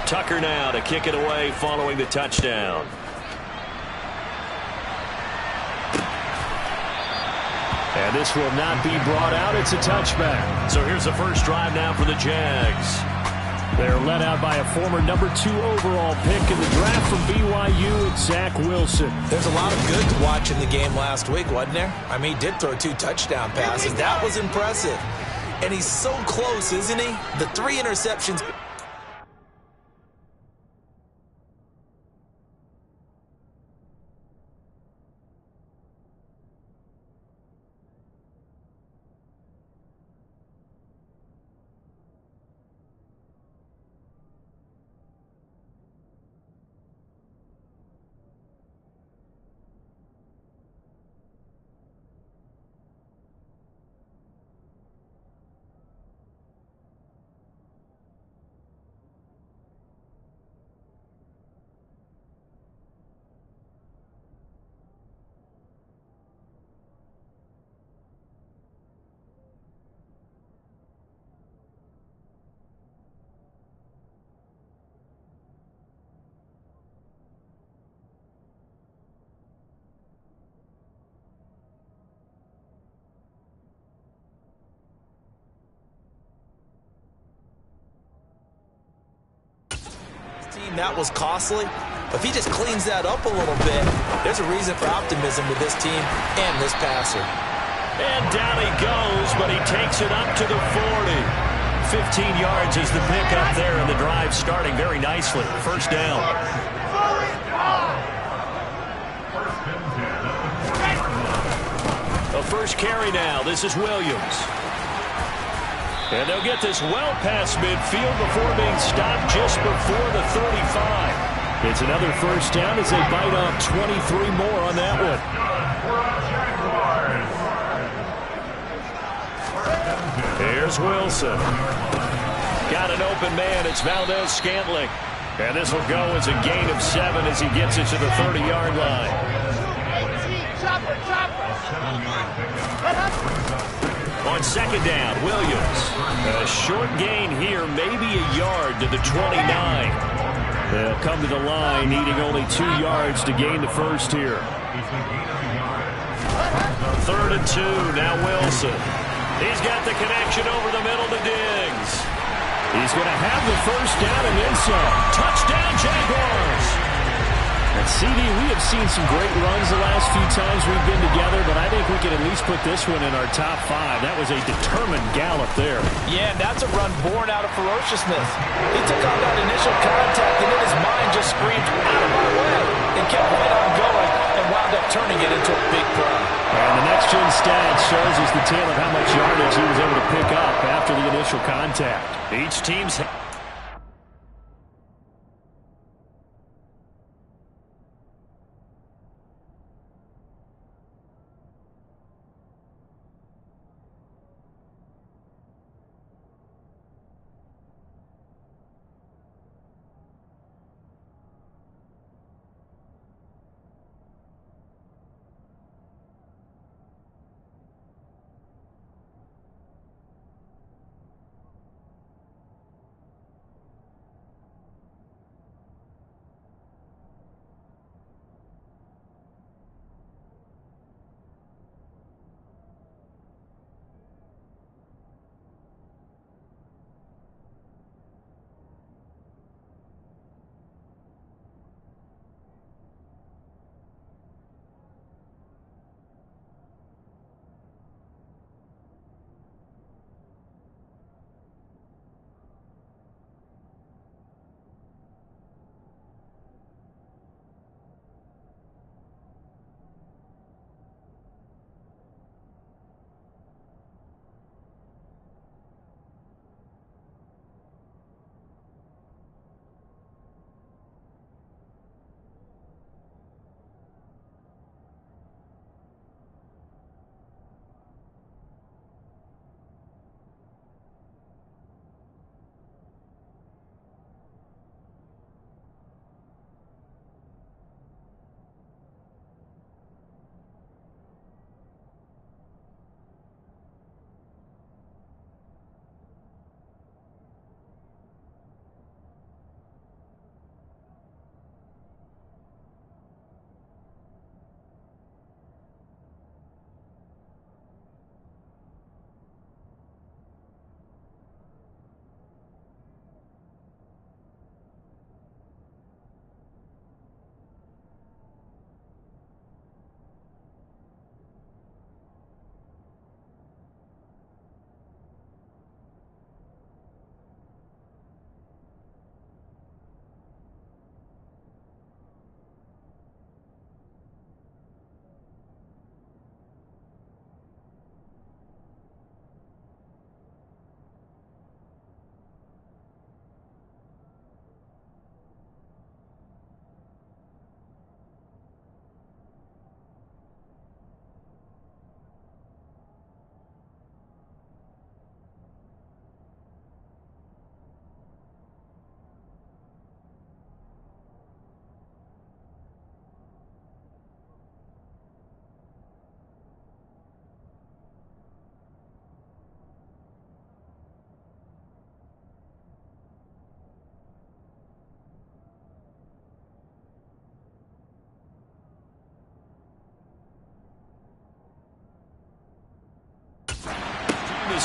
Tucker now to kick it away following the touchdown. And this will not be brought out. It's a touchback. So here's the first drive now for the Jags. They're led out by a former #2 overall pick in the draft from BYU, it's Zach Wilson. There's a lot of good to watch in the game last week, wasn't there? I mean, he did throw 2 touchdown passes. That was impressive. And he's so close, isn't he? The 3 interceptions. That was costly. But if he just cleans that up a little bit, there's a reason for optimism with this team and this passer. And down he goes, but he takes it up to the 40. 15 yards is the pickup there, and the drive starting very nicely. First down. A first carry now. This is Williams. And they'll get this well past midfield before being stopped just before the 35. It's another first down as they bite off 23 more on that one. Here's Wilson. Got an open man. It's Valdez-Scantling. And this will go as a gain of 7 as he gets it to the 30-yard line. On second down, Williams. A short gain here, maybe a yard to the 29. They'll come to the line, needing only 2 yards to gain the first here. 3rd and 2, now Wilson. He's got the connection over the middle to Diggs. He's going to have the first down and then some. Touchdown, Jaguars. And CD, we have seen some great runs the last few times we've been together, but I think we can at least put this one in our top 5. That was a determined gallop there. Yeah, and that's a run born out of ferociousness. He took on that initial contact, and then his mind just screamed, out of my way, and kept right on going, and wound up turning it into a big play. And the next-gen stat shows us the tale of how much yardage he was able to pick up after the initial contact. Each team's...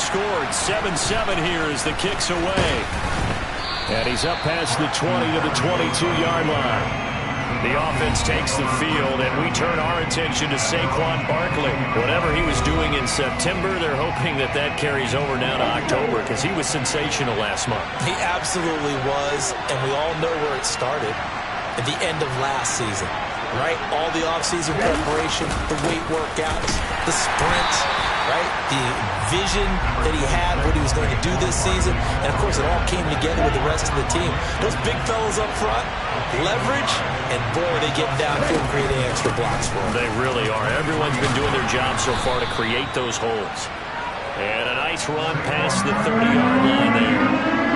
scored. 7-7 here as the kick's away. And he's up past the 20 to the 22-yard line. The offense takes the field, and we turn our attention to Saquon Barkley. Whatever he was doing in September, they're hoping that that carries over now to October because he was sensational last month. He absolutely was, and we all know where it started at the end of last season, right? All the offseason preparation, the weight workouts, the sprints, right? The vision that he had, what he was going to do this season. And, of course, it all came together with the rest of the team. Those big fellas up front, leverage, and, boy, they get downfield creating extra blocks for them. They really are. Everyone's been doing their job so far to create those holes. And a nice run past the 30-yard line there.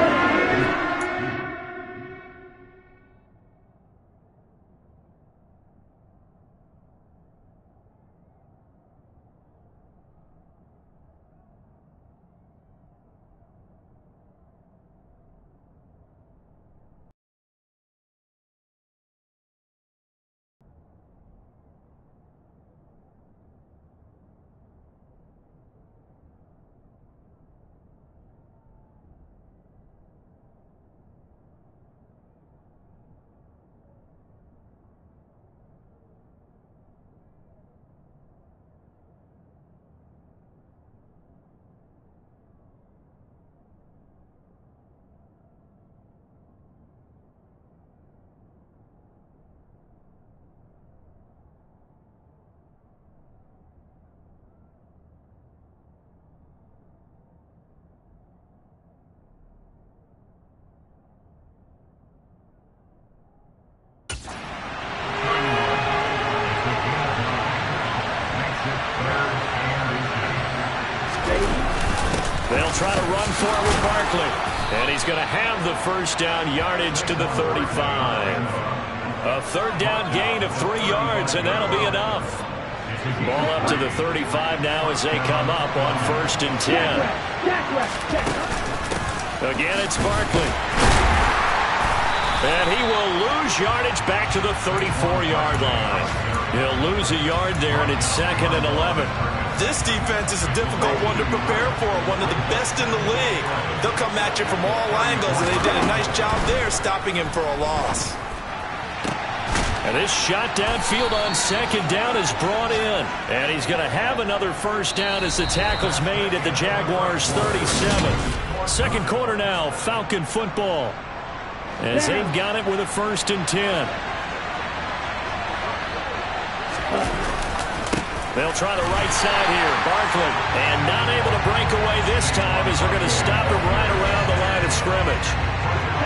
They'll try to run for it with Barkley. And he's going to have the first down, yardage to the 35. A third down gain of 3 yards, and that'll be enough. Ball up to the 35 now as they come up on 1st and 10. Again, it's Barkley. And he will lose yardage back to the 34-yard line. He'll lose a yard there, and it's 2nd and 11. This defense is a difficult one to prepare for, one of the best in the league. They'll come at you from all angles, and they did a nice job there stopping him for a loss. And this shot downfield on 2nd down is brought in. And he's going to have another first down as the tackle's made at the Jaguars' 37. Second quarter now, Falcon football. As they've got it with a 1st and 10. They'll try the right side here. Barkley, and not able to break away this time as they're going to stop him right around the line of scrimmage.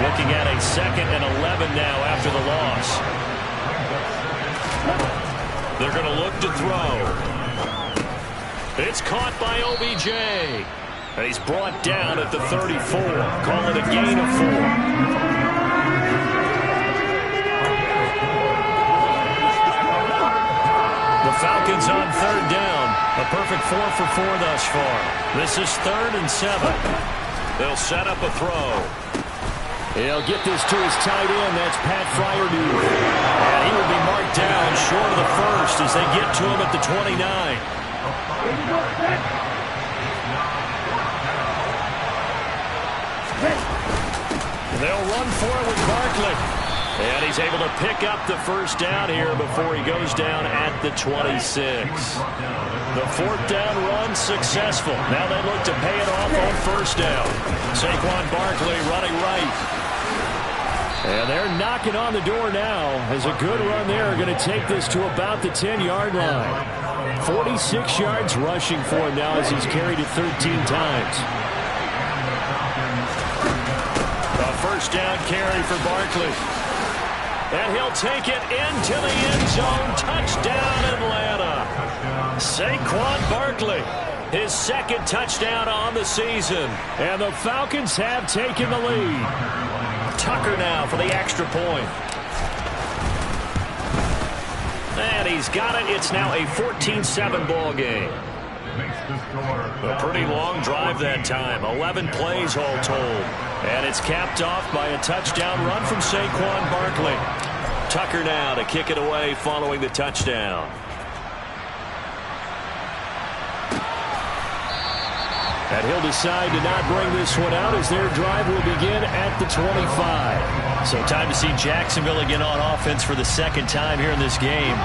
Looking at a 2nd and 11 now after the loss. They're going to look to throw. It's caught by OBJ. And he's brought down at the 34. Call it a gain of 4. The Falcons on 3rd down. A perfect 4 for 4 thus far. This is 3rd and 7. They'll set up a throw. He'll get this to his tight end. That's Pat Freiermuth. And he will be marked down short of the 1st as they get to him at the 29. They'll run for it with Barkley. And he's able to pick up the first down here before he goes down at the 26. The 4th down run successful. Now they look to pay it off on 1st down. Saquon Barkley running right. And they're knocking on the door now as a good run there are going to take this to about the 10-yard line. 46 yards rushing for him now as he's carried it 13 times. A first down carry for Barkley. And he'll take it into the end zone. Touchdown, Atlanta. Saquon Barkley, his 2nd touchdown on the season. And the Falcons have taken the lead. Tucker now for the extra point. And he's got it. It's now a 14-7 ball game. A pretty long drive that time. 11 plays all told. And it's capped off by a touchdown run from Saquon Barkley. Tucker now to kick it away following the touchdown. And he'll decide to not bring this one out as their drive will begin at the 25. So time to see Jacksonville again on offense for the second time here in this game.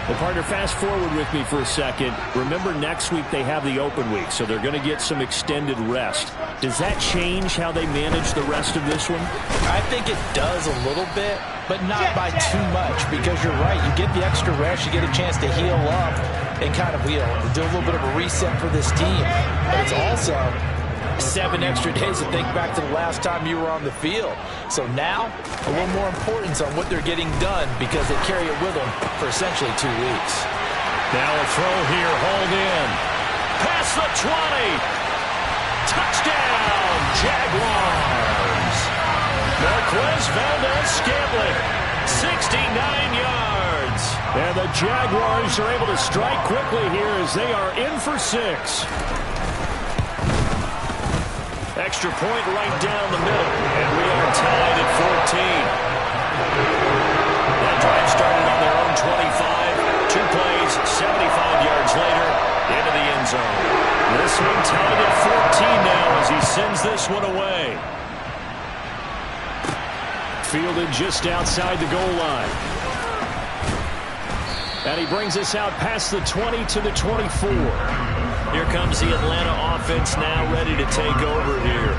Well, partner, fast forward with me for a second. Remember, next week they have the open week, so they're going to get some extended rest. Does that change how they manage the rest of this one? I think it does a little bit, but not by too much, because you're right. You get the extra rest, you get a chance to heal up and kind of, do a little bit of a reset for this team. But it's also 7 extra days to think back to the last time you were on the field. So now, a little more importance on what they're getting done because they carry it with them for essentially 2 weeks. Now a throw here, hauled in. Past the 20. Touchdown, Jaguars. Marquez Valdes-Scantling, 69 yards. And the Jaguars are able to strike quickly here as they are in for 6. Extra point right down the middle, and we are tied at 14. That drive started on their own 25. 2 plays, 75 yards later, into the end zone. This one tied at 14 now as he sends this one away. Fielded just outside the goal line. And he brings us out past the 20 to the 24. Here comes the Atlanta offense now ready to take over here.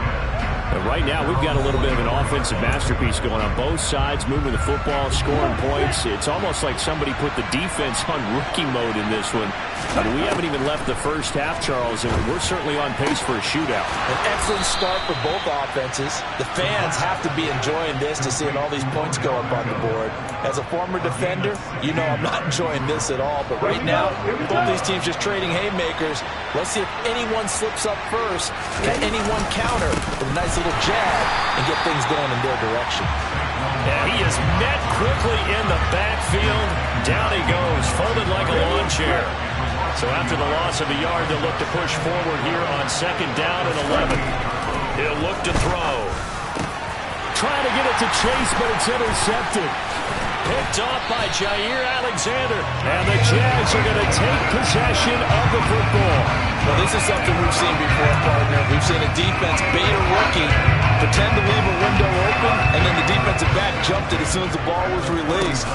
And right now we've got a little bit of an offensive masterpiece going on both sides, moving the football, scoring points. It's almost like somebody put the defense on rookie mode in this one. And we haven't even left the first half, Charles, and we're certainly on pace for a shootout. An excellent start for both offenses. The fans have to be enjoying this to seeing all these points go up on the board. As a former defender, you know I'm not enjoying this at all. But right now, both these teams just trading haymakers. Let's see if anyone slips up first. Can anyone counter with a nice little jab and get things going in their direction? Yeah, he is met quickly in the backfield. Down he goes, folded like a lawn chair. So after the loss of a yard, they'll look to push forward here on 2nd down and 11. He'll look to throw. Trying to get it to Chase, but it's intercepted. Picked off by Jair Alexander. And the Jags are going to take possession of the football. Well, this is something we've seen before, partner. We've seen a defense bait a rookie, pretend to leave a window open, and then the defensive back jumped it as soon as the ball was released.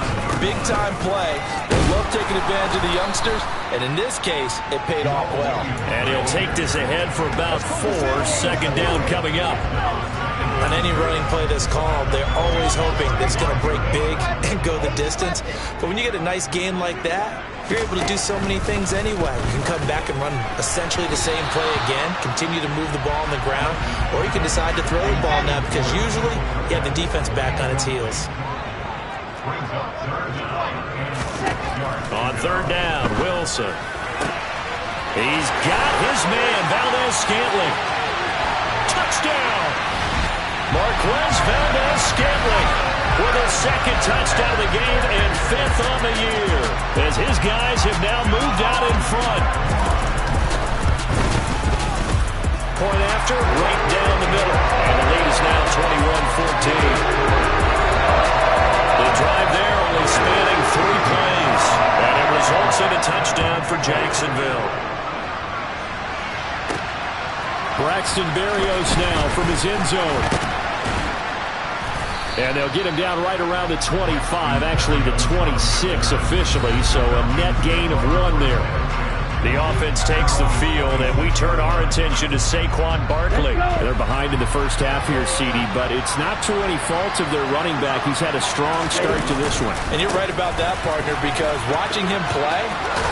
Big-time play. They love taking advantage of the youngsters, and in this case, it paid off well. And he'll take this ahead for about 4. 2nd down coming up. On any running play that's called, they're always hoping that it's going to break big and go the distance. But when you get a nice gain like that, you're able to do so many things anyway. You can come back and run essentially the same play again, continue to move the ball on the ground, or you can decide to throw the ball now because usually you have the defense back on its heels. On 3rd down, Wilson. He's got his man, Valdes-Scantling. Touchdown! Marquez Valdes-Scantling with his 2nd touchdown of the game and 5th on the year as his guys have now moved out in front. Point after, right down the middle. And the lead is now 21-14. The drive there only spanning 3 plays. And it results in a touchdown for Jacksonville. Braxton Berrios now from his end zone. And they'll get him down right around the 25, actually the 26 officially, so a net gain of 1 there. The offense takes the field, and we turn our attention to Saquon Barkley. They're behind in the first half here, CD, but it's not through any fault of their running back. He's had a strong start to this one. And you're right about that, partner, because watching him play,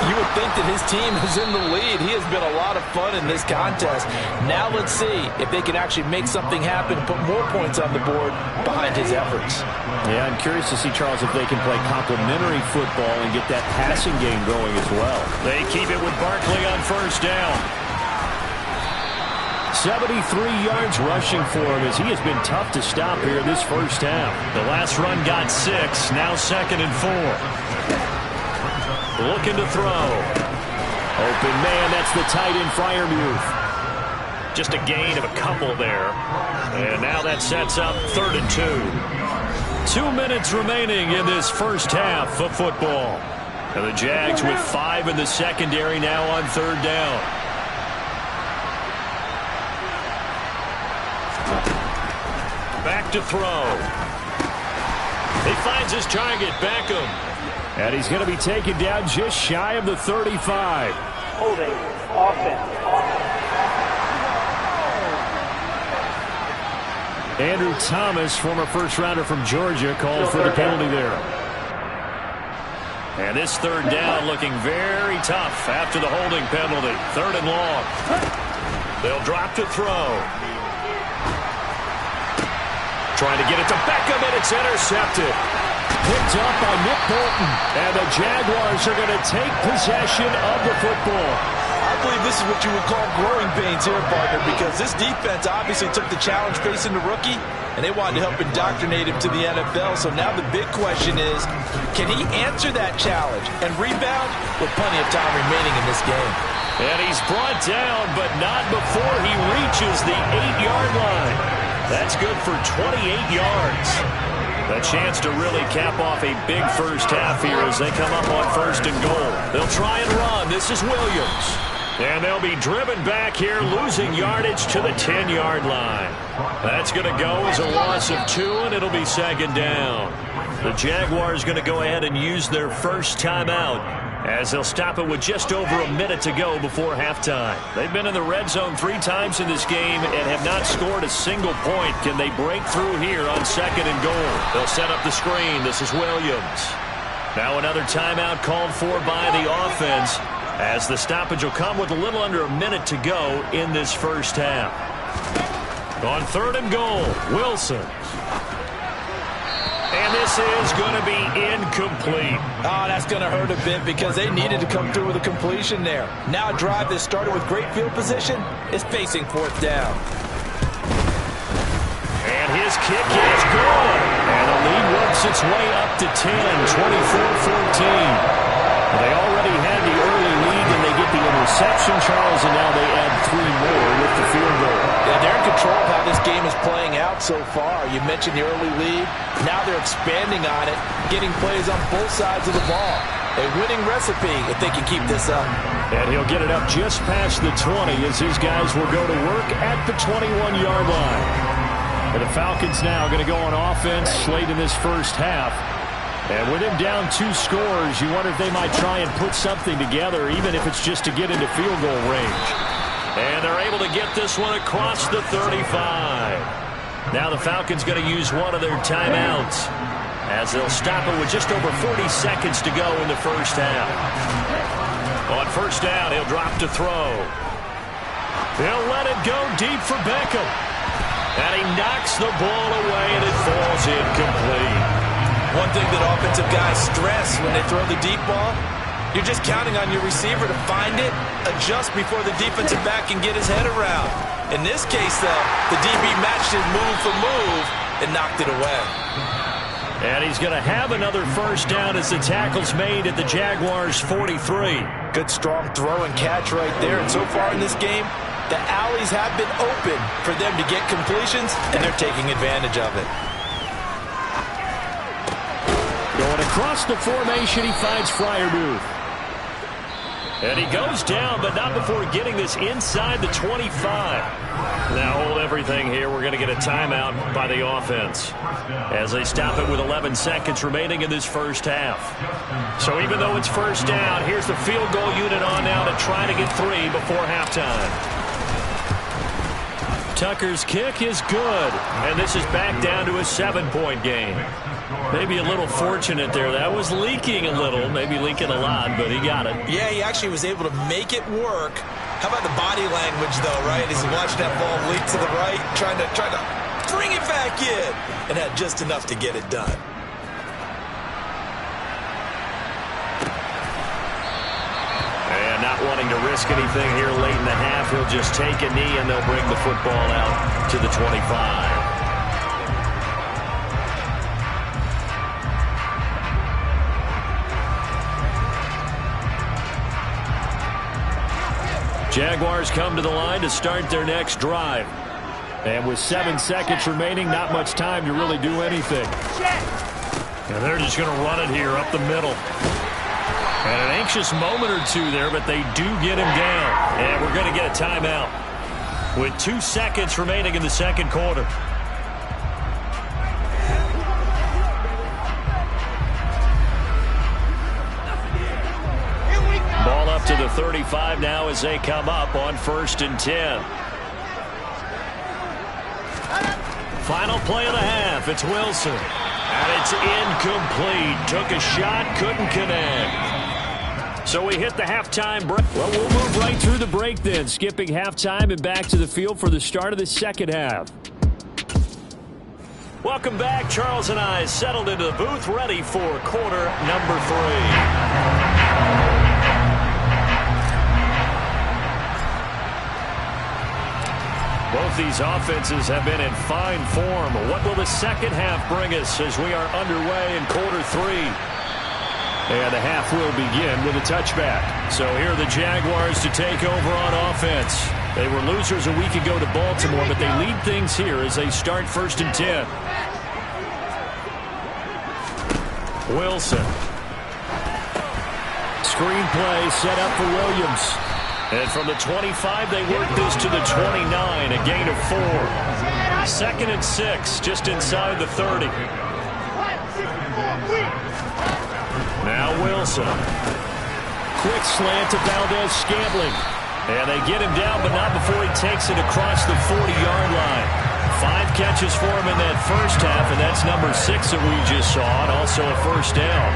you would think that his team is in the lead. He has been a lot of fun in this contest. Now let's see if they can actually make something happen, put more points on the board behind his efforts. Yeah, I'm curious to see, Charles, if they can play complementary football and get that passing game going as well. They keep it with Barkley on 1st down. 73 yards rushing for him as he has been tough to stop here in this first half. The last run got 6, now 2nd and 4. Looking to throw. Open man, that's the tight end Freiermuth. Just a gain of a couple there. And now that sets up 3rd and 2. 2 minutes remaining in this first half of football. And the Jags with 5 in the secondary now on 3rd down. back to throw. He finds his target, Beckham. And he's going to be taken down just shy of the 35. Holding offense. Andrew Thomas, former first-rounder from Georgia, called for the penalty there. And this third down looking very tough after the holding penalty. 3rd and long. They'll drop to throw. Trying to get it to Beckham, and it's intercepted. Picked up by Nick Bolton. And the Jaguars are going to take possession of the football. I believe this is what you would call growing pains here, partner, because this defense obviously took the challenge facing the rookie, and they wanted to help indoctrinate him to the NFL. So now the big question is, can he answer that challenge and rebound with plenty of time remaining in this game? And he's brought down, but not before he reaches the 8-yard line. That's good for 28 yards. A chance to really cap off a big first half here as they come up on 1st and goal. They'll try and run. This is Williams. And they'll be driven back here, losing yardage to the 10-yard line. That's going to go as a loss of 2, and it'll be 2nd down. The Jaguars going to go ahead and use their first timeout as they'll stop it with just over a minute to go before halftime. They've been in the red zone 3 times in this game and have not scored a single point. Can they break through here on 2nd and goal? They'll set up the screen. This is Williams. Now another timeout called for by the offense, as the stoppage will come with a little under a minute to go in this first half. On 3rd and goal, Wilson. And this is going to be incomplete. Oh, that's going to hurt a bit because they needed to come through with a completion there. Now a drive that started with great field position is facing 4th down. And his kick is good. And the lead works its way up to 10, 24-14. They already had the early lead, and they get the interception, Charles, and now they add 3 more with the field goal. Yeah, they're in control of how this game is playing out so far. You mentioned the early lead. Now they're expanding on it, getting plays on both sides of the ball. A winning recipe if they can keep this up. And he'll get it up just past the 20 as his guys will go to work at the 21-yard line. And the Falcons now going to go on offense late in this first half. And with him down 2 scores, you wonder if they might try and put something together, even if it's just to get into field goal range. And they're able to get this one across the 35. Now the Falcons going to use one of their timeouts, as they'll stop it with just over 40 seconds to go in the first half. On 1st down, he'll drop to throw. He'll let it go deep for Beckham. And he knocks the ball away, and it falls incomplete. One thing that offensive guys stress when they throw the deep ball, you're just counting on your receiver to find it, adjust before the defensive back can get his head around. In this case, though, the DB matched it move for move and knocked it away. And he's going to have another first down as the tackle's made at the Jaguars' 43. Good strong throw and catch right there. And so far in this game, the alleys have been open for them to get completions, and they're taking advantage of it. Going across the formation, he finds Freiermuth. And he goes down, but not before getting this inside the 25. Now hold everything here. We're going to get a timeout by the offense as they stop it with 11 seconds remaining in this first half. So even though it's first down, here's the field goal unit on now to try to get 3 before halftime. Tucker's kick is good, and this is back down to a 7-point game. Maybe a little fortunate there. That was leaking a little, maybe leaking a lot, but he got it. Yeah, he actually was able to make it work. How about the body language, though, right? As he watched that ball leak to the right, trying to bring it back in, and had just enough to get it done. And not wanting to risk anything here late in the half, he'll just take a knee, and they'll bring the football out to the 25. Jaguars come to the line to start their next drive. And with 7 seconds remaining, not much time to really do anything. And they're just going to run it here up the middle. And an anxious moment or two there, but they do get him down. And we're going to get a timeout with 2 seconds remaining in the second quarter. 35 now as they come up on 1st and 10. Final play of the half. It's Wilson. And it's incomplete. Took a shot, couldn't connect. So we hit the halftime break. Well, we'll move right through the break then. Skipping halftime and back to the field for the start of the second half. Welcome back. Charles and I settled into the booth, ready for quarter number 3. Both these offenses have been in fine form. What will the second half bring us as we are underway in quarter 3? And the half will begin with a touchback. So here are the Jaguars to take over on offense. They were losers a week ago to Baltimore, but they lead things here as they start 1st and 10. Wilson. Screen play set up for Williams. And from the 25, they work this to the 29, a gain of 4. 2nd and 6, just inside the 30. Now Wilson. Quick slant to Valdez-Scantling. And they get him down, but not before he takes it across the 40-yard line. 5 catches for him in that first half, and that's number 6 that we just saw, and also a first down.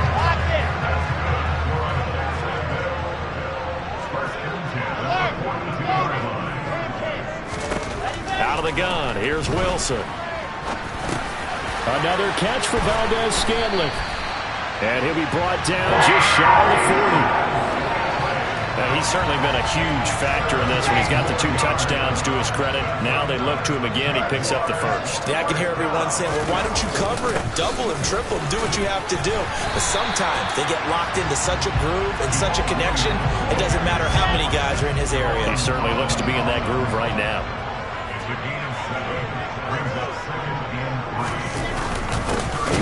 Out of the gun, here's Wilson. Another catch for Valdez-Scantling. And he'll be brought down just shy of the 40. He's certainly been a huge factor in this when he's got the 2 touchdowns to his credit. Now they look to him again. He picks up the first. Yeah, I can hear everyone saying, well, why don't you cover him, double him, triple him, do what you have to do. But sometimes they get locked into such a groove and such a connection, it doesn't matter how many guys are in his area. He certainly looks to be in that groove right now.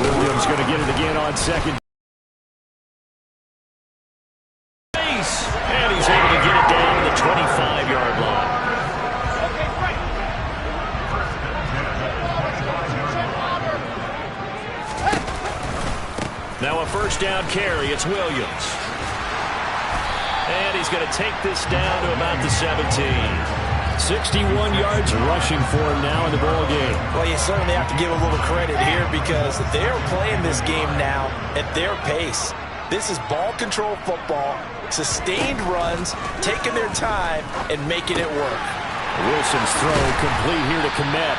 Williams going to get it again on second. And he's able to get it down to the 25-yard line. Now a first down carry. It's Williams. And he's going to take this down to about the 17. 61 yards rushing for him now in the ball game. Well, you certainly have to give a little credit here because they're playing this game now at their pace. This is ball control football, sustained runs, taking their time, and making it work. Wilson's throw complete here to Kmet.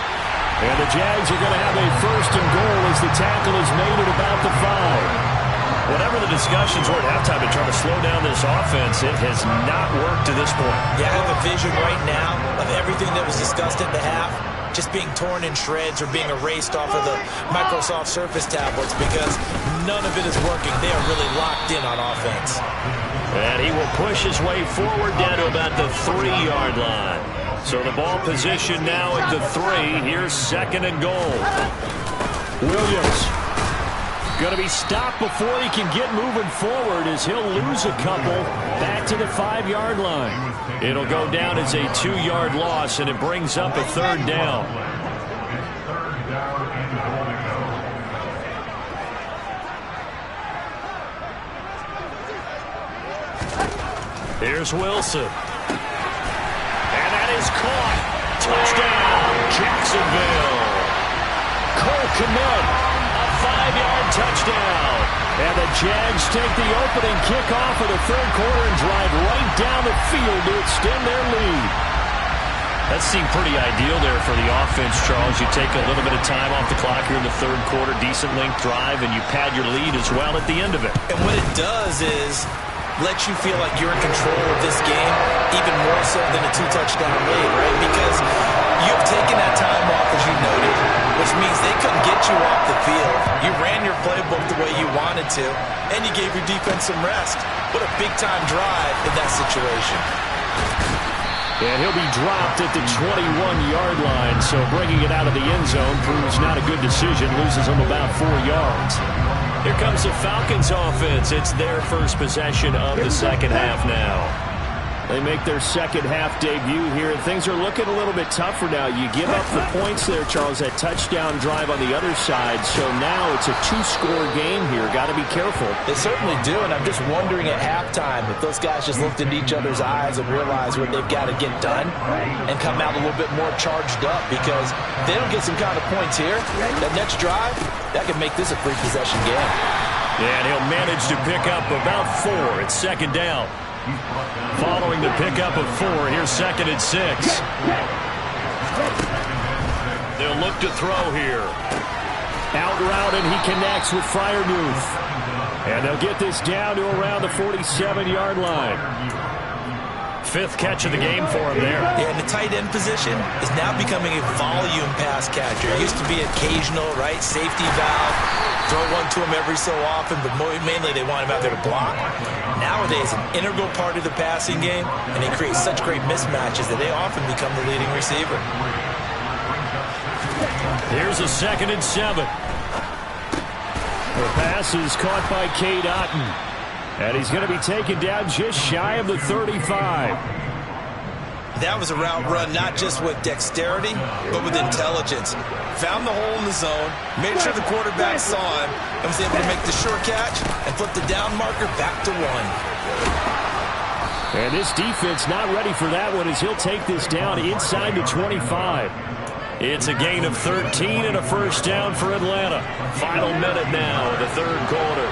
And the Jags are going to have a first and goal as the tackle is made at about the 5. Whatever the discussions were at halftime to try to slow down this offense, it has not worked to this point. Yeah, I have a vision right now of everything that was discussed at the half just being torn in shreds or being erased off of the Microsoft Surface tablets because none of it is working. They are really locked in on offense. And he will push his way forward down to about the 3-yard line. So the ball position now at the 3. Here's 2nd and goal. Williams going to be stopped before he can get moving forward as he'll lose a couple back to the 5-yard line. It'll go down as a 2-yard loss, and it brings up a 3rd down. Here's Wilson. And that is caught. Touchdown, Jacksonville. Cole Kmet. 5-yard touchdown. And the Jags take the opening kickoff of the 3rd quarter and drive right down the field to extend their lead. That seemed pretty ideal there for the offense, Charles. You take a little bit of time off the clock here in the 3rd quarter, decent length drive, and you pad your lead as well at the end of it. And what it does is let you feel like you're in control of this game, even more so than a 2-touchdown lead, right? Because you've taken that time off, as you noted, which means they couldn't get you off the field. You ran your playbook the way you wanted to, and you gave your defense some rest. What a big-time drive in that situation. And he'll be dropped at the 21-yard line, so bringing it out of the end zone proves not a good decision, loses him about 4 yards. Here comes the Falcons offense. It's their first possession of the second half now. They make their second half debut here, and things are looking a little bit tougher now. You give up the points there, Charles, that touchdown drive on the other side. So now it's a two-score game here. Got to be careful. They certainly do, and I'm just wondering at halftime if those guys just looked into each other's eyes and realized what they've got to get done and come out a little bit more charged up, because if they don't get some kind of points here, that next drive, that could make this a free possession game. And he'll manage to pick up about 4. It's second down. Following the pickup of 4, here's 2nd and 6. They'll look to throw here. Out route, and he connects with Freiermuth. And they'll get this down to around the 47-yard line. 5th catch of the game for him there. Yeah, and the tight end position is now becoming a volume pass catcher. It used to be occasional, right, safety valve, throw one to him every so often, but mainly they want him out there to block. Nowadays, an integral part of the passing game, and they create such great mismatches that they often become the leading receiver. Here's a 2nd and 7. The pass is caught by Cade Otton. And he's going to be taken down just shy of the 35. That was a route run not just with dexterity, but with intelligence. Found the hole in the zone, made sure the quarterback saw him, and was able to make the short catch and flip the down marker back to 1. And this defense not ready for that one, as he'll take this down inside the 25. It's a gain of 13 and a first down for Atlanta. Final minute now of the third quarter.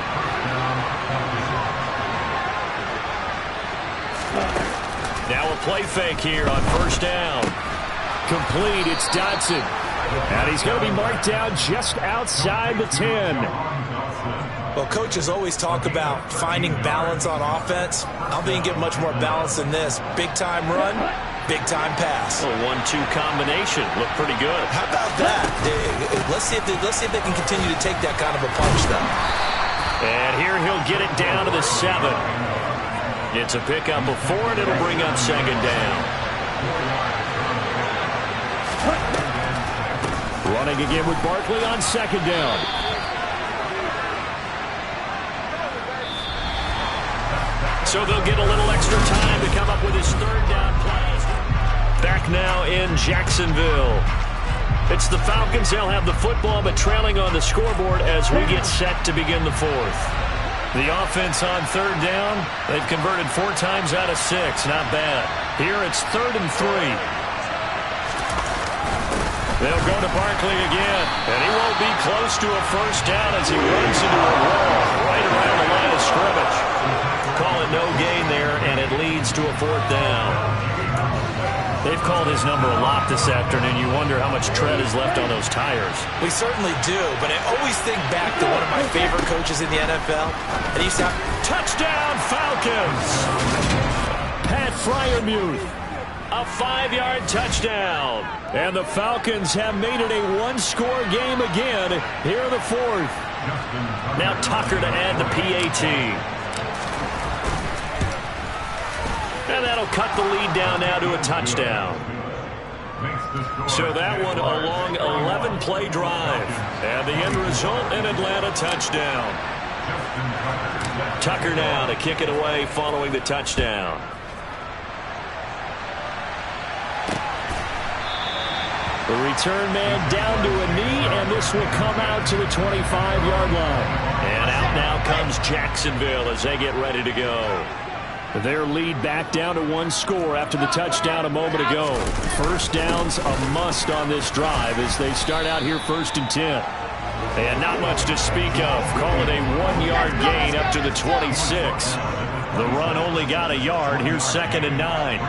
Now a play fake here on first down. Complete, it's Dotson. And he's going to be marked down just outside the 10. Well, coaches always talk about finding balance on offense. I don't think you get much more balance than this. Big-time run, big-time pass. A 1-2 combination. Looked pretty good. How about that? Let's see if they can continue to take that kind of a punch, though. And here he'll get it down to the 7. It's a pickup of 4, and it'll bring up second down. Running again with Barkley on second down. So they'll get a little extra time to come up with his third down play. Back now in Jacksonville. It's the Falcons. They'll have the football, but trailing on the scoreboard as we get set to begin the 4th. The offense on third down, they've converted 4 times out of 6. Not bad. Here it's 3rd and 3. They'll go to Barkley again, and he won't be close to a first down as he runs into a wall right around the line of scrimmage. Call it no gain there, and it leads to a 4th down. They've called his number a lot this afternoon. You wonder how much tread is left on those tires. We certainly do, but I always think back to one of my favorite coaches in the NFL, and he said, touchdown Falcons! Pat Freiermuth. A 5-yard touchdown. And the Falcons have made it a 1-score game again here in the 4th. Now Tucker to add the PAT. And that'll cut the lead down now to a touchdown. So that one a long 11-play drive. And the end result, an Atlanta touchdown. Tucker now to kick it away following the touchdown. The return man down to a knee, and this will come out to the 25-yard line. And out now comes Jacksonville as they get ready to go. Their lead back down to 1 score after the touchdown a moment ago. First down's a must on this drive as they start out here 1st and 10. And not much to speak of. Call it a 1-yard gain up to the 26. The run only got a yard. Here's 2nd and 9.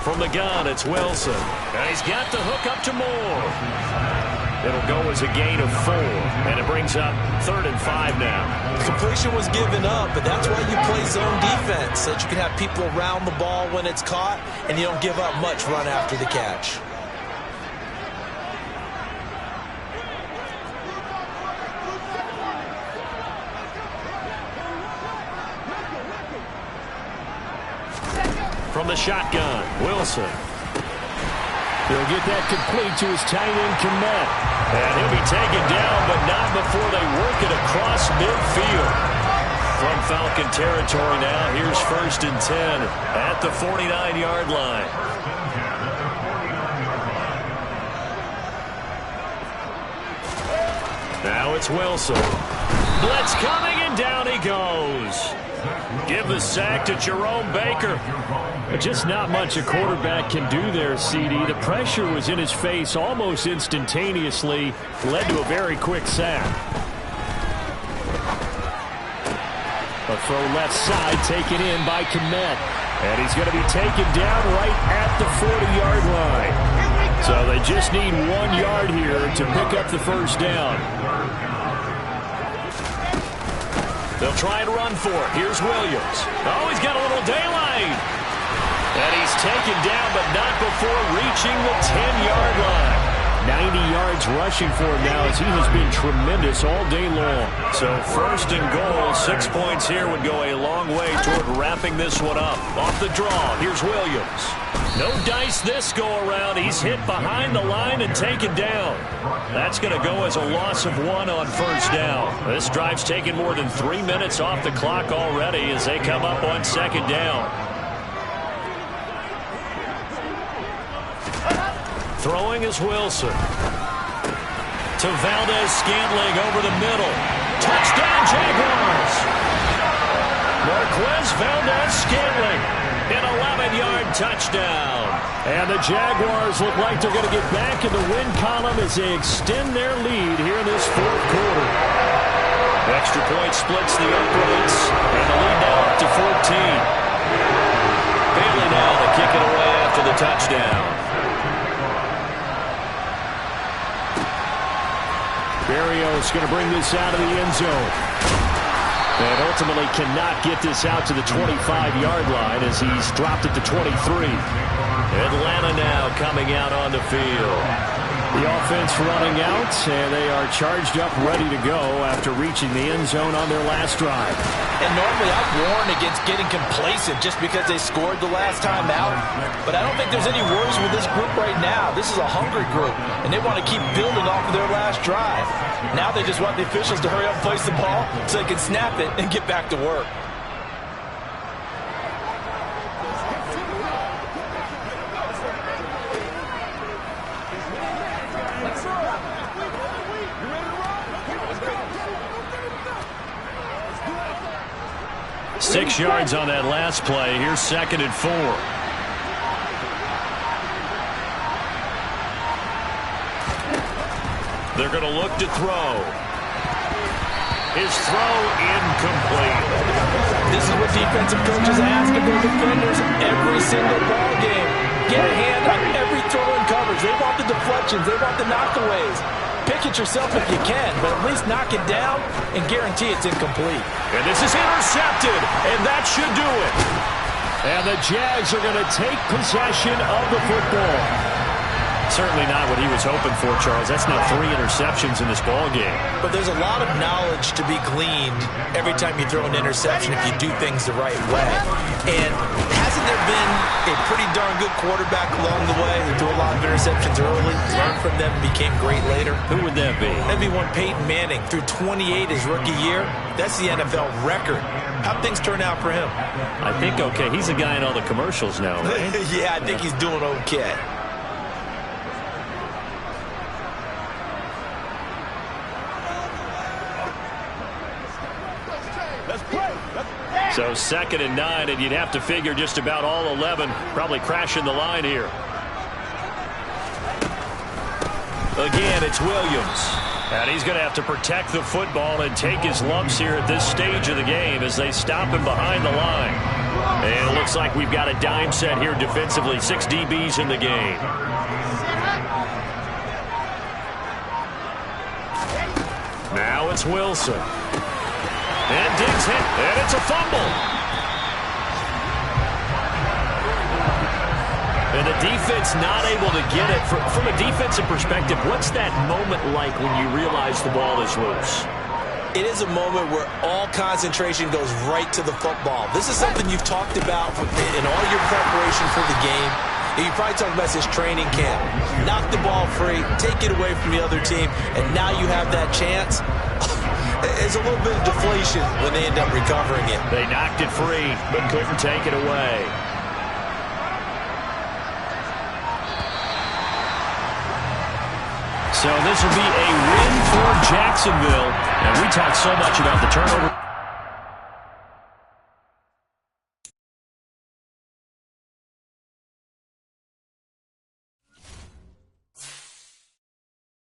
From the gun, it's Wilson. And he's got the hook up to Moore. It'll go as a gain of 4, and it brings up 3rd and 5 now. Completion was given up, but that's why you play zone defense, so that you can have people around the ball when it's caught, and you don't give up much run after the catch. From the shotgun, Wilson. He'll get that complete to his tight end, Kmet. And he'll be taken down, but not before they work it across midfield. From Falcon territory now, here's 1st and 10 at the 49-yard line. Now it's Wilson. Blitz coming, and down he goes. Give the sack to Jerome Baker. Just not much a quarterback can do there, CD. The pressure was in his face almost instantaneously, led to a very quick sack. A throw left side taken in by Kmet. And he's going to be taken down right at the 40-yard line. So they just need 1 yard here to pick up the first down. They'll try and run for it. Here's Williams. Oh, he's got a little daylight. And he's taken down, but not before reaching the 10-yard line. 90 yards rushing for him now as he has been tremendous all day long. So 1st and goal, 6 points here would go a long way toward wrapping this one up. Off the draw, here's Williams. No dice this go-around. He's hit behind the line and taken down. That's going to go as a loss of 1 on 1st down. This drive's taken more than 3 minutes off the clock already as they come up on 2nd down. Throwing is Wilson. To Valdez-Scantling over the middle. Touchdown, Jaguars! Marquez Valdez-Scantling, an 11-yard touchdown. And the Jaguars look like they're going to get back in the win column as they extend their lead here in this 4th quarter. Extra point splits the uprights, and the lead now up to 14. Bailey now to kick it away after the touchdown. Berrios going to bring this out of the end zone. And ultimately cannot get this out to the 25-yard line as he's dropped it to 23. Atlanta now coming out on the field. The offense running out, and they are charged up, ready to go after reaching the end zone on their last drive. And normally I'd warn against getting complacent just because they scored the last time out. But I don't think there's any worries with this group right now. This is a hungry group, and they want to keep building off of their last drive. Now they just want the officials to hurry up and place the ball so they can snap it and get back to work. Six yards on that last play. Here's 2nd and 4. They're going to look to throw. His throw incomplete. This is what defensive coaches ask of their defenders every single ball game. Get a hand on every throw in coverage. They want the deflections. They want the knockaways. Pick it yourself if you can, but at least knock it down and guarantee it's incomplete. And this is intercepted, and that should do it. And the Jags are going to take possession of the football. Certainly not what he was hoping for, Charles. That's now 3 interceptions in this ball game. But there's a lot of knowledge to be gleaned every time you throw an interception if you do things the right way. And hasn't there been a pretty darn good quarterback along the way who threw a lot of interceptions early, learned from them, and became great later? Who would that be? That'd be one Peyton Manning. Threw 28 his rookie year. That's the NFL record. How'd things turn out for him? I think okay. He's the guy in all the commercials now, right? Yeah, I think he's doing okay. So 2nd and 9, and you'd have to figure just about all 11 probably crashing the line here. Again, it's Williams. And he's going to have to protect the football and take his lumps here at this stage of the game as they stop him behind the line. And it looks like we've got a dime set here defensively. 6 DBs in the game. Now it's Wilson. And Diggs hit, and it's a fumble. And the defense not able to get it. From a defensive perspective, what's that moment like when you realize the ball is loose? It is a moment where all concentration goes right to the football. This is something you've talked about in all your preparation for the game. You probably talking about his training camp. Knock the ball free, take it away from the other team, and now you have that chance. It's a little bit of deflation when they end up recovering it. They knocked it free, but couldn't take it away. So this will be a win for Jacksonville. And we talked so much about the turnover.